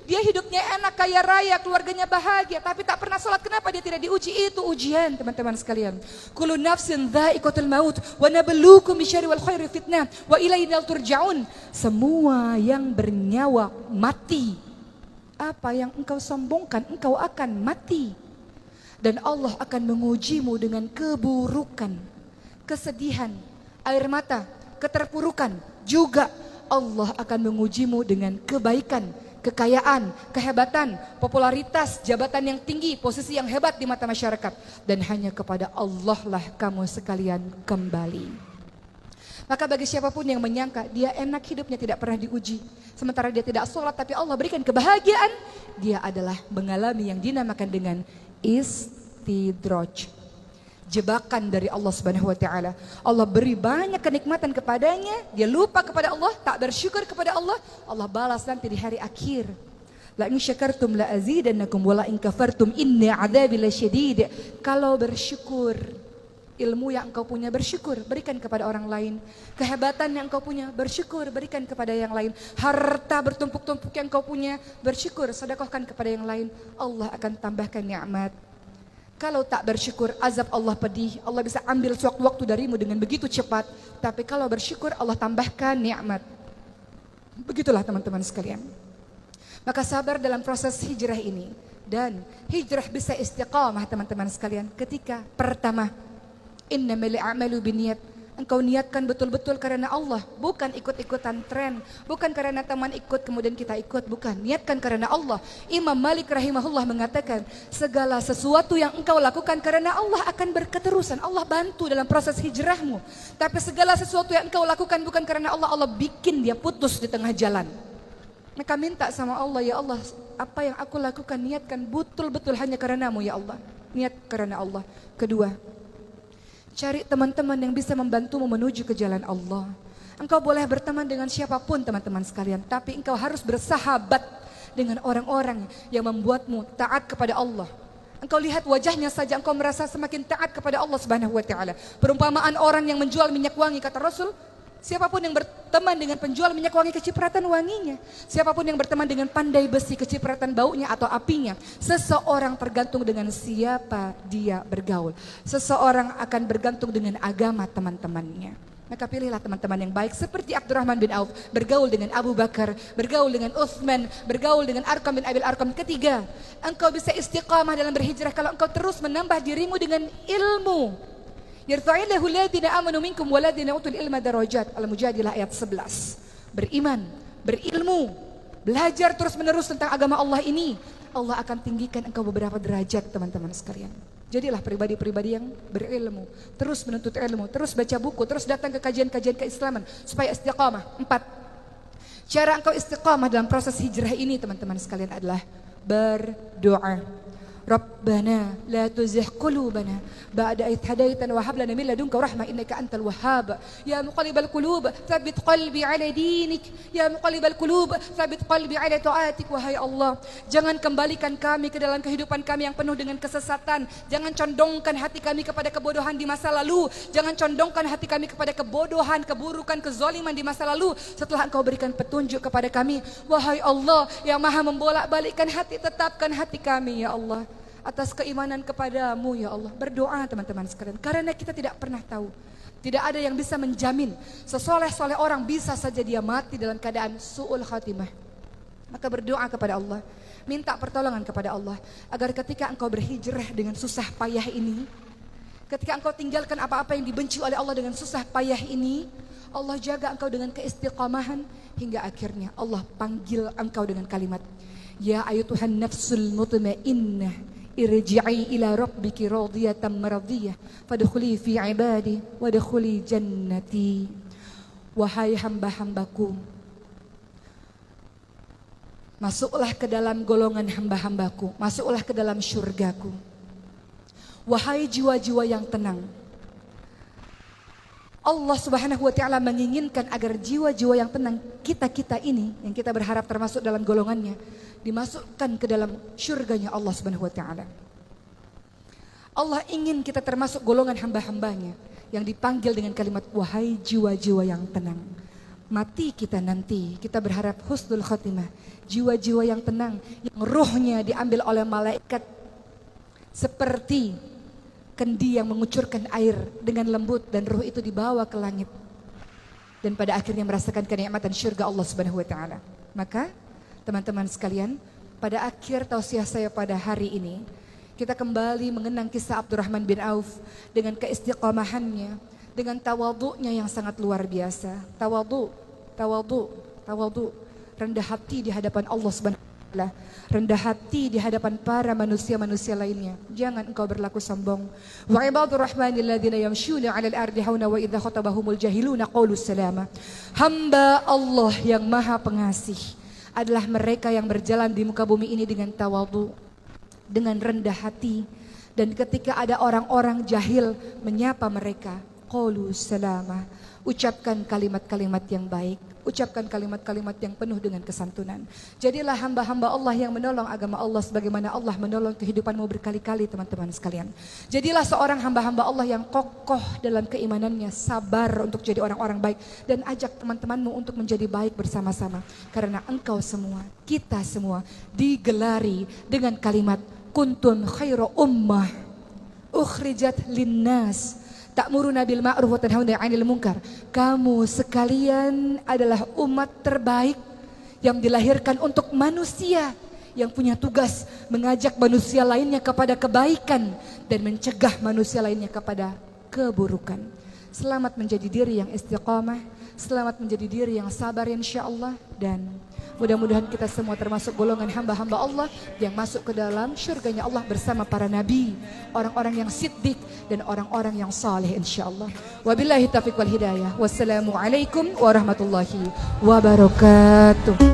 Dia hidupnya enak, kaya raya, keluarganya bahagia, tapi tak pernah sholat. Kenapa dia tidak diuji? Itu ujian, teman-teman sekalian. Kullu nafsin dha'iqatul maut wa nabluukum bisyarri wal khairi fitnah wa ilaina turja'un. Semua yang bernyawa mati. Apa yang engkau sombongkan, engkau akan mati. Dan Allah akan mengujimu dengan keburukan, kesedihan, air mata, keterpurukan. Juga Allah akan mengujimu dengan kebaikan, kekayaan, kehebatan, popularitas, jabatan yang tinggi, posisi yang hebat di mata masyarakat. Dan hanya kepada Allah lah kamu sekalian kembali. Maka bagi siapapun yang menyangka dia enak hidupnya tidak pernah diuji, sementara dia tidak sholat tapi Allah berikan kebahagiaan, dia adalah mengalami yang dinamakan dengan istidraj. Jebakan dari Allah Subhanahu wa taala. Allah beri banyak kenikmatan kepadanya, dia lupa kepada Allah, tak bersyukur kepada Allah, Allah balas nanti di hari akhir. La in syakartum la azidannakum wa la in kafartum inna adzabi lasyadid. Kalau bersyukur, ilmu yang engkau punya bersyukur, berikan kepada orang lain. Kehebatan yang engkau punya bersyukur, berikan kepada yang lain. Harta bertumpuk-tumpuk yang engkau punya bersyukur, sedekahkan kepada yang lain. Allah akan tambahkan nikmat. Kalau tak bersyukur, azab Allah pedih. Allah bisa ambil sewaktu-waktu darimu dengan begitu cepat. Tapi kalau bersyukur, Allah tambahkan nikmat. Begitulah teman-teman sekalian. Maka sabar dalam proses hijrah ini. Dan hijrah bisa istiqamah teman-teman sekalian. Ketika pertama, innamal a'malu binniyat. Engkau niatkan betul-betul karena Allah, bukan ikut-ikutan tren, bukan karena teman ikut kemudian kita ikut, bukan. Niatkan karena Allah. Imam Malik rahimahullah mengatakan, segala sesuatu yang engkau lakukan karena Allah akan berketerusan. Allah bantu dalam proses hijrahmu. Tapi segala sesuatu yang engkau lakukan bukan karena Allah, Allah bikin dia putus di tengah jalan. Maka minta sama Allah, ya Allah, apa yang aku lakukan niatkan betul-betul hanya karenamu ya Allah. Niat karena Allah. Kedua, cari teman-teman yang bisa membantumu menuju ke jalan Allah. Engkau boleh berteman dengan siapapun teman-teman sekalian, tapi engkau harus bersahabat dengan orang-orang yang membuatmu taat kepada Allah. Engkau lihat wajahnya saja engkau merasa semakin taat kepada Allah Subhanahu wa taala. Perumpamaan orang yang menjual minyak wangi, kata Rasul, siapapun yang berteman dengan penjual minyak wangi kecipratan wanginya. Siapapun yang berteman dengan pandai besi kecipratan baunya atau apinya. Seseorang tergantung dengan siapa dia bergaul. Seseorang akan bergantung dengan agama teman-temannya. Maka pilihlah teman-teman yang baik seperti Abdurrahman bin Auf. Bergaul dengan Abu Bakar, bergaul dengan Uthman, bergaul dengan Arqam bin Abil Arqam. Ketiga, engkau bisa istiqamah dalam berhijrah kalau engkau terus menambah dirimu dengan ilmu. Yarfa'illahu alladhina amanu minkum waladhina utul ilma darajat. Al-Mujadilah ayat 11. Beriman, berilmu, belajar terus-menerus tentang agama Allah ini, Allah akan tinggikan engkau beberapa derajat teman-teman sekalian. Jadilah pribadi-pribadi yang berilmu, terus menuntut ilmu, terus baca buku, terus datang ke kajian-kajian keislaman supaya istiqamah. 4. Cara engkau istiqamah dalam proses hijrah ini teman-teman sekalian adalah berdoa. Rabbana la tuzigh qulubana ba'da idh hadaitana wa hab lana min ladunka rahmah innaka antal wahhab. Ya muqallibal qulub tsabbit qalbi ala dinik. Ya muqallibal qulub tsabbit qalbi ala taatik. Wahai Allah, jangan kembalikan kami ke dalam kehidupan kami yang penuh dengan kesesatan. Jangan condongkan hati kami kepada kebodohan di masa lalu. Jangan condongkan hati kami kepada kebodohan, keburukan, kezaliman di masa lalu. Setelah Engkau berikan petunjuk kepada kami, wahai Allah yang Maha membolak-balikkan hati, tetapkan hati kami ya Allah atas keimanan kepadamu ya Allah. Berdoa teman-teman sekalian, karena kita tidak pernah tahu. Tidak ada yang bisa menjamin. Sesoleh-soleh orang bisa saja dia mati dalam keadaan su'ul khatimah. Maka berdoa kepada Allah, minta pertolongan kepada Allah, agar ketika engkau berhijrah dengan susah payah ini, ketika engkau tinggalkan apa-apa yang dibenci oleh Allah dengan susah payah ini, Allah jaga engkau dengan keistiqamahan, hingga akhirnya Allah panggil engkau dengan kalimat, ya ayyuhan nafsul mutmainnah, irji'i ila rabbiki radiyatan maradiyah fadkhuli fi ibadi wadkhuli jannati. Wahai hamba-hambaku, masuklah ke dalam golongan hamba-hambaku, masuklah ke dalam syurgaku. Wahai jiwa-jiwa yang tenang, Allah Subhanahu wa taala menginginkan agar jiwa-jiwa yang tenang kita-kita ini, yang kita berharap termasuk dalam golongannya, dimasukkan ke dalam syurganya Allah Subhanahu wa taala. Allah ingin kita termasuk golongan hamba-hambanya yang dipanggil dengan kalimat wahai jiwa-jiwa yang tenang. Mati kita nanti, kita berharap husnul khatimah, jiwa-jiwa yang tenang, yang ruhnya diambil oleh malaikat seperti kendi yang mengucurkan air dengan lembut dan ruh itu dibawa ke langit. Dan pada akhirnya merasakan kenikmatan syurga Allah Subhanahu wa taala. Maka teman-teman sekalian, pada akhir tausiah saya pada hari ini, kita kembali mengenang kisah Abdurrahman bin Auf dengan keistiqomahannya, dengan tawadhu'nya yang sangat luar biasa. Tawadhu, rendah hati di hadapan Allah Subhanahu wa taala, rendah hati di hadapan para manusia-manusia lainnya. Jangan engkau berlaku sombong. Wa ibadur rahmanil ladzina yamshuna 'alal ardi hauna wa idza khatabahumul jahiluna qalu salama. Hamba Allah yang Maha Pengasih adalah mereka yang berjalan di muka bumi ini dengan tawadhu, dengan rendah hati, dan ketika ada orang-orang jahil menyapa mereka, qalu salama, ucapkan kalimat-kalimat yang baik, ucapkan kalimat-kalimat yang penuh dengan kesantunan. Jadilah hamba-hamba Allah yang menolong agama Allah sebagaimana Allah menolong kehidupanmu berkali-kali, teman-teman sekalian. Jadilah seorang hamba-hamba Allah yang kokoh dalam keimanannya, sabar untuk jadi orang-orang baik, dan ajak teman-temanmu untuk menjadi baik bersama-sama. Karena engkau semua, kita semua digelari dengan kalimat kuntum khairu ummah ukhrijat linnas ta'muruna bil ma'ruf wa tanhauna 'anil munkar. Kamu sekalian adalah umat terbaik yang dilahirkan untuk manusia, yang punya tugas mengajak manusia lainnya kepada kebaikan dan mencegah manusia lainnya kepada keburukan. Selamat menjadi diri yang istiqamah, selamat menjadi diri yang sabar insyaallah, dan mudah-mudahan kita semua termasuk golongan hamba-hamba Allah yang masuk ke dalam syurganya Allah bersama para nabi, orang-orang yang siddiq dan orang-orang yang saleh insyaallah. Wabillahi taufiq wal hidayah. Wassalamualaikum warahmatullahi wabarakatuh.